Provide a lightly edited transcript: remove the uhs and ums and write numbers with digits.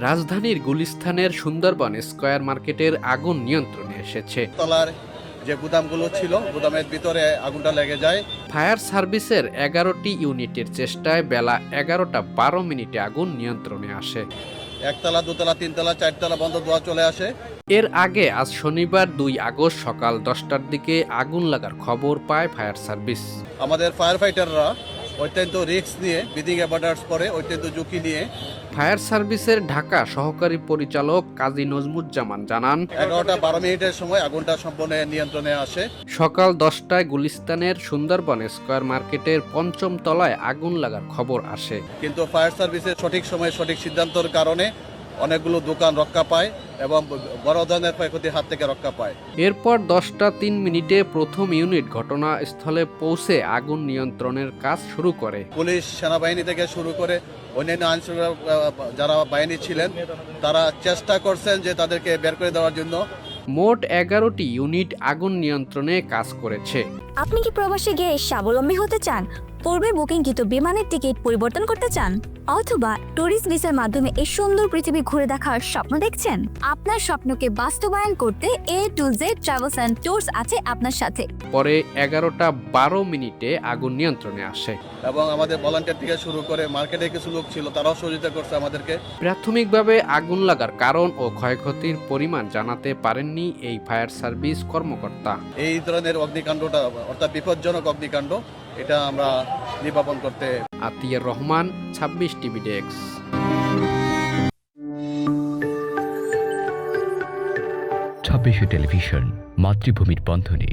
রাজধানীর গুলিস্তানের সুন্দরবন স্কয়ার মার্কেটের আগুন নিয়ন্ত্রণে এসেছে। তলার যে গুদামগুলো ছিল, গুদামের ভিতরে আগুনটা লেগে যায়। ফায়ার সার্ভিসের 11টি ইউনিটের চেষ্টায় বেলা 11:12 আগুন নিয়ন্ত্রণে আসে। একতলা, দোতলা, তিনতলা, চারতলা বন্ধ ধোঁয়া চলে আসে। এর আগে আজ শনিবার 2 আগস্ট সকাল 10টার দিকে আগুন লাগার খবর পায় ফায়ার সার্ভিস। আমাদের ফায়ার ফাইটাররা অত্যন্ত রিস্ক নিয়ে, বিডিং অ্যাবার্ডার্স করে অত্যন্ত ঝুঁকি নিয়ে। ফায়ার সার্ভিসের ঢাকা সহকারী পরিচালক কাজী নজমুজ্জামান জানান, 11:12 সময় আগুনটা সম্পূর্ণ নিয়ন্ত্রণে আসে। সকাল 10টায় গুলিস্তানের সুন্দরবন স্কয়ার মার্কেটের 5ম তলায় আগুন লাগার খবর আসে। কিন্তু ফায়ার সার্ভিসের সঠিক সময়ে সঠিক সিদ্ধান্তের কারণে অনেকগুলো দোকান রক্ষা পায় এবং বড় ধরনের ক্ষয়ক্ষতির হাত থেকে রক্ষা পায়। এরপর 10:03 প্রথম ইউনিট ঘটনাস্থলে পৌঁছে আগুন নিয়ন্ত্রণের কাজ শুরু করে। পুলিশ, সেনাবাহিনী থেকে শুরু করে অন্যান্য আইনশৃঙ্খলা যারা বাহিনী ছিলেন, তারা চেষ্টা করছেন যে তাদেরকে বের করে দেওয়ার জন্য। মোট 11টি ইউনিট আগুন নিয়ন্ত্রণে কাজ করেছে। আপনি কি প্রবাসে গিয়ে স্বাবলম্বী হতে চান? পূর্বে বুকিংকৃত বিমানের টিকিট পরিবর্তন করতে চান, অথবা ট্যুরিস্ট ভিসার মাধ্যমে এই সুন্দর পৃথিবী ঘুরে দেখার স্বপ্ন দেখছেন? আপনার স্বপ্নকে বাস্তবায়ন করতে A to Z travels and tours আছে আপনার সাথে। পরে 11:12 আগুন নিয়ন্ত্রণে আসে এবং আমাদের ভলান্টিয়ার থেকে শুরু করে মার্কেটে কিছু লোক ছিল, তারাও সহযোগিতা করছে আমাদেরকে। প্রাথমিকভাবে আগুন লাগার কারণ ও ক্ষয়ক্ষতির পরিমাণ জানাতে পারেননি এই ফায়ার সার্ভিস কর্মকর্তা। এই ধরনের অগ্নিকাণ্ডটা, অর্থাৎ বিপজ্জনক অগ্নিকাণ্ড, এটা আমরা নির্বাপন করতে। Atiar Rahman, 26 TV desk. 26 television, মাতৃভূমির বন্ধনে।